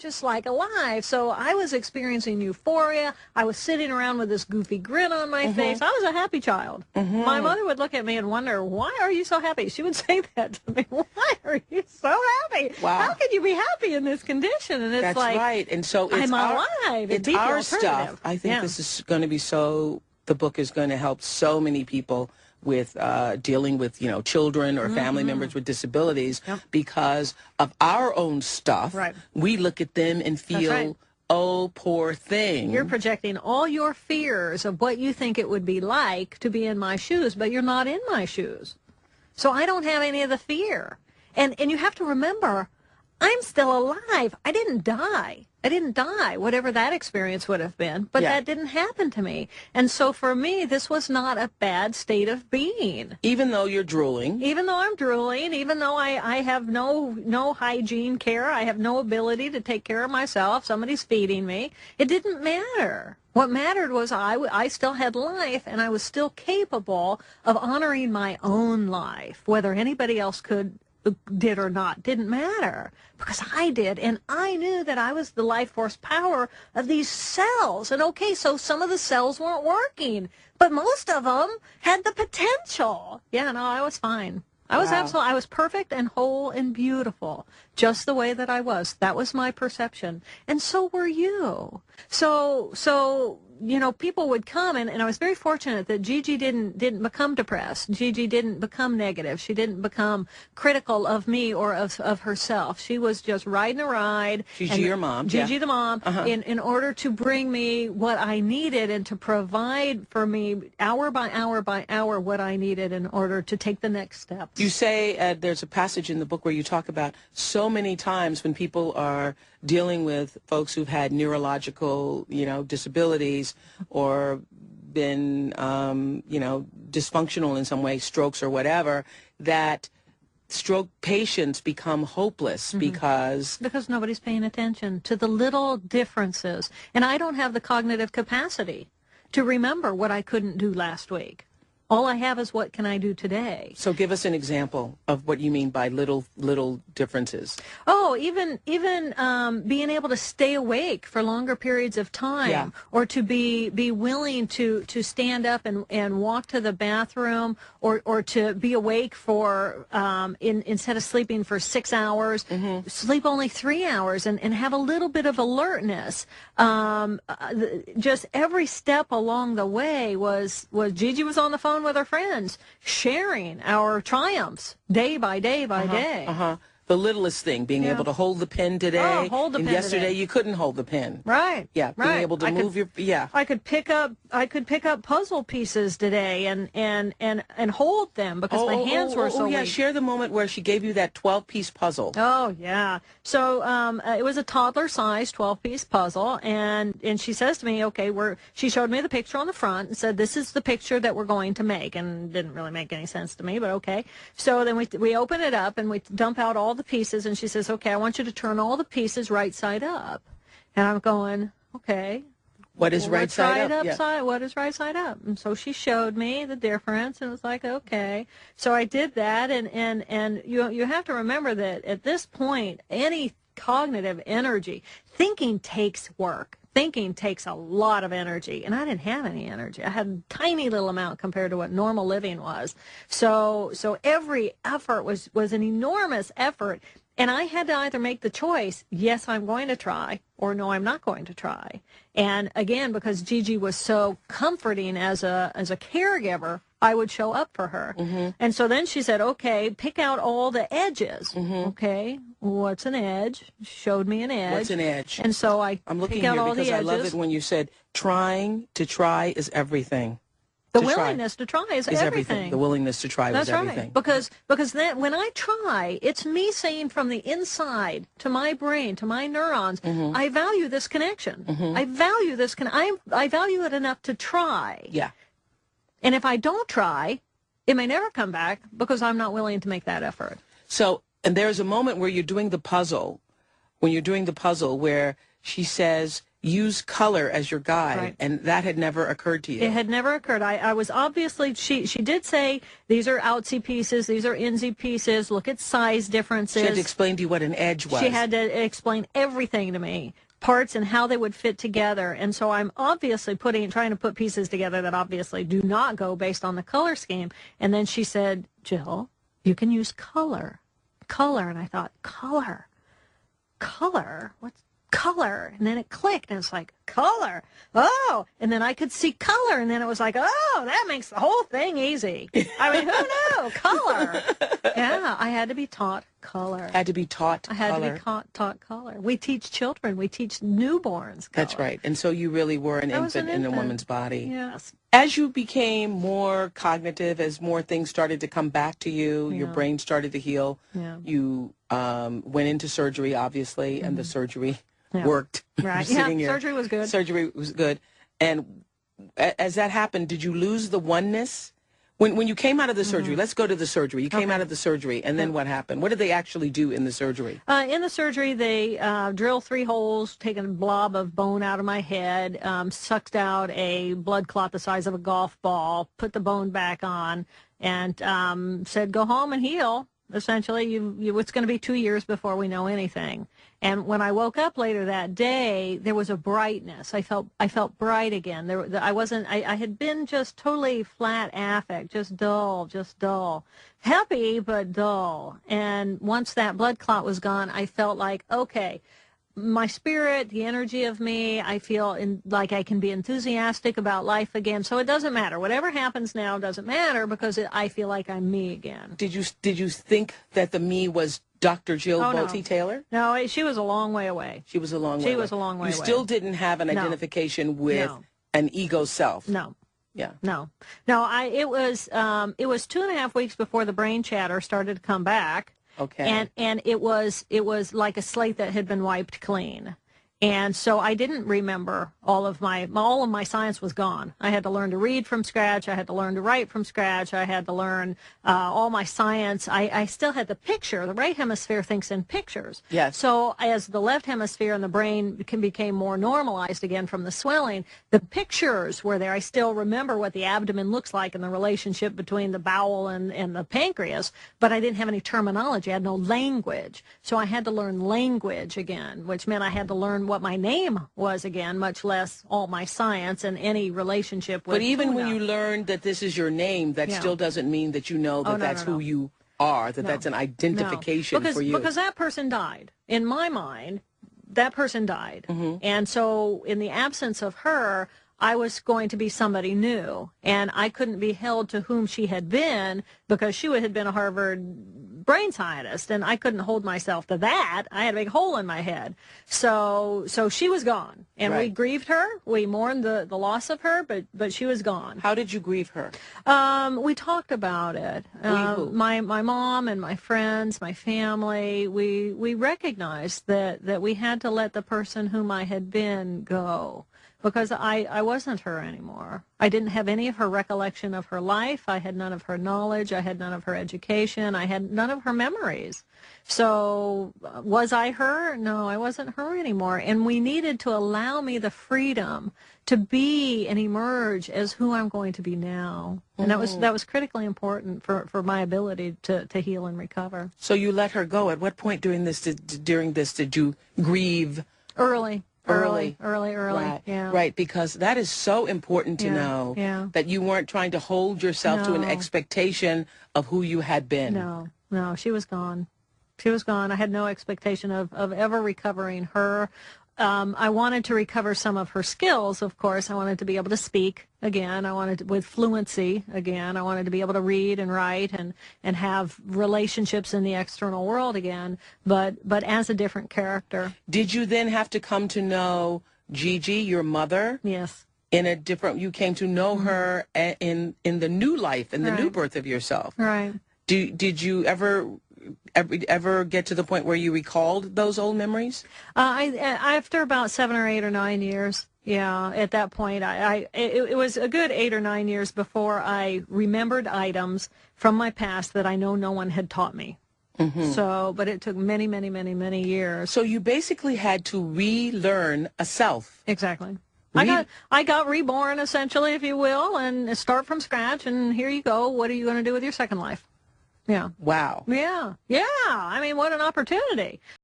just like alive. So I was experiencing euphoria. I was sitting around with this goofy grin on my face. I was a happy child. My mother would look at me and wonder, why are you so happy? She would say that to me. Why are you so happy? Wow. How could you be happy in this condition? And it's That's like, right. And so it's I'm alive. It's our stuff. I think this is going to be the book is going to help so many people with dealing with, children or family members with disabilities because of our own stuff. Right. We look at them and feel, oh, poor thing. You're projecting all your fears of what you think it would be like to be in my shoes, but you're not in my shoes. So I don't have any of the fear. And you have to remember, I'm still alive. I didn't die. Whatever that experience would have been, but that didn't happen to me. And so for me, this was not a bad state of being. Even though you're drooling. Even though I'm drooling, even though I have no hygiene care, I have no ability to take care of myself, somebody's feeding me, it didn't matter. What mattered was I still had life, and I was still capable of honoring my own life, whether anybody else did or not, didn't matter, because I did, and I knew that I was the life force power of these cells. And okay, so some of the cells weren't working, but most of them had the potential. Yeah, no, I was fine. I was I was perfect and whole and beautiful, just the way that I was. That was my perception, and so were you. So people would come, and I was very fortunate that Gigi didn't become depressed. Gigi didn't become negative. She didn't become critical of me or of herself. She was just riding a ride. Gigi, your mom. Gigi, the mom, in order to bring me what I needed and to provide for me hour by hour by hour what I needed in order to take the next steps. You say there's a passage in the book where you talk about so many times when people are dealing with folks who've had neurological, disabilities or been, dysfunctional in some way, strokes or whatever, that stroke patients become hopeless because nobody's paying attention to the little differences. And I don't have the cognitive capacity to remember what I couldn't do last week. All I have is what can I do today. So give us an example of what you mean by little differences. Oh, even being able to stay awake for longer periods of time, or to be willing to stand up and walk to the bathroom, or to be awake for instead of sleeping for 6 hours, sleep only 3 hours and have a little bit of alertness. Just every step along the way was Gigi was on the phone with her friends, sharing our triumphs day by day by day. The littlest thing, being able to hold the pen today. Hold the pen yesterday today. You couldn't hold the pen. Right. Yeah. Being able to move your. I could pick up puzzle pieces today and hold them because my hands were so weak. Share the moment where she gave you that 12-piece puzzle. Oh yeah. So it was a toddler-sized 12-piece puzzle, and she says to me, okay, she showed me the picture on the front and said, this is the picture that we're going to make, and it didn't really make any sense to me, but okay. So then we open it up and we dump out all the pieces, and she says, okay, I want you to turn all the pieces right side up. And I'm going, okay. What is right side up? What is right side up? And so she showed me the difference, and it was like, okay. So I did that, and you have to remember that at this point, any cognitive energy, thinking takes work. Thinking takes a lot of energy, and I didn't have any energy. I had a tiny little amount compared to what normal living was. So every effort was an enormous effort, and I had to either make the choice, yes, I'm going to try, or no, I'm not going to try. And again, because Gigi was so comforting as a caregiver, I would show up for her. And so then she said, okay, pick out all the edges. Okay, what's an edge? She showed me an edge. What's an edge? And so I'm looking here because I love it when you said trying to try is everything. The willingness to try is everything. The willingness to try is everything. That's right. Because then when I try, it's me saying from the inside to my brain, to my neurons, I value this connection. I value this. I value it enough to try. Yeah. And if I don't try, it may never come back because I'm not willing to make that effort. So, and there's a moment where you're doing the puzzle, where she says, use color as your guide, Right. and that had never occurred to you. It had never occurred. I was obviously, she did say, these are outsy pieces, these are insy pieces, look at size differences. She had to explain to you what an edge was. She had to explain everything to me, parts and how they would fit together. And so I'm obviously trying to put pieces together that obviously do not go based on the color scheme. And then she said, Jill, you can use color. Color. And I thought, color? What's color? And then it clicked, and it's like, color. Oh, and then I could see color, and then it was like, oh, that makes the whole thing easy. I mean, who knew? Color. Yeah, I had to be taught color. Had to be taught I had color. to be taught color. We teach children. We teach newborns color. That's right. And so you really were an I was infant an in a infant. woman's body. Yes. As you became more cognitive, as more things started to come back to you, your Yeah. brain started to heal, Yeah. you went into surgery, obviously, and the surgery Yeah. worked. Right. You're Yeah, sitting here. surgery was good. Surgery was good. And as that happened, did you lose the oneness? When you came out of the surgery, let's go to the surgery. You came out of the surgery, and then what happened? What did they actually do in the surgery? In the surgery, they drilled 3 holes, taken a blob of bone out of my head, sucked out a blood clot the size of a golf ball, put the bone back on, and said, go home and heal. Essentially, it's going to be 2 years before we know anything. And when I woke up later that day, there was a brightness. I felt bright again. I had been just totally flat affect, just dull, happy but dull. And once that blood clot was gone, I felt like, okay, my spirit, the energy of me, I feel like I can be enthusiastic about life again. So it doesn't matter. Whatever happens now doesn't matter because I feel like I'm me again. Did you think that the me was Dr. Jill Bolte no. Taylor? No, she was a long way away. She was a long way away. She was a long way You away. still didn't have an identification with No. an ego self. No. Yeah. No. It was 2.5 weeks before the brain chatter started to come back. Okay. And it was like a slate that had been wiped clean. And so I didn't remember all of my science was gone. I had to learn to read from scratch. I had to learn to write from scratch. I had to learn all my science. I still had the picture. The right hemisphere thinks in pictures. Yes. So as the left hemisphere and the brain became more normalized again from the swelling, the pictures were there. I still remember what the abdomen looks like and the relationship between the bowel and the pancreas, but I didn't have any terminology. I had no language. So I had to learn language again, which meant I had to learn what my name was again, much less all my science and any relationship with But even tuna. when you learned that this is your name, that Yeah. still doesn't mean that you know that no, that's no, who no. you are, that that's an identification for you. Because that person died. In my mind, that person died. Mm-hmm. And so in the absence of her, I was going to be somebody new. And I couldn't be held to whom she had been because she had been a Harvard brain scientist. And I couldn't hold myself to that. I had a big hole in my head. So she was gone. And we Right. grieved her. We mourned the loss of her, but she was gone. How did you grieve her? We talked about it. Who? My mom and my friends, my family, we recognized that we had to let the person whom I had been go because I wasn't her anymore. I didn't have any of her recollection of her life. I had none of her knowledge. I had none of her education. I had none of her memories. So was I her? No, I wasn't her anymore. And we needed to allow me the freedom to be and emerge as who I'm going to be now. And that was critically important for my ability to heal and recover. So you let her go. At what point during this did you grieve? Early. Right. Yeah. Right, because that is so important to know that you weren't trying to hold yourself to an No. expectation of who you had been. No, she was gone. She was gone. I had no expectation of ever recovering her. I wanted to recover some of her skills, of course. I wanted to be able to speak again. I wanted to, with fluency again. I wanted to be able to read and write and have relationships in the external world again, but as a different character. Did you then have to come to know Gigi, your mother? Yes. You came to know her in the new life, in the new Right. birth of yourself. Right. Did you ever get to the point where you recalled those old memories? After about 7 or 8 or 9 years, yeah, at that point, it was a good 8 or 9 years before I remembered items from my past that I know no one had taught me. So, but it took many, many, many, many years. So you basically had to relearn a self. Exactly. I got reborn, essentially, if you will, and start from scratch, and here you go. What are you going to do with your second life? Yeah. Wow. Yeah. Yeah. I mean, what an opportunity.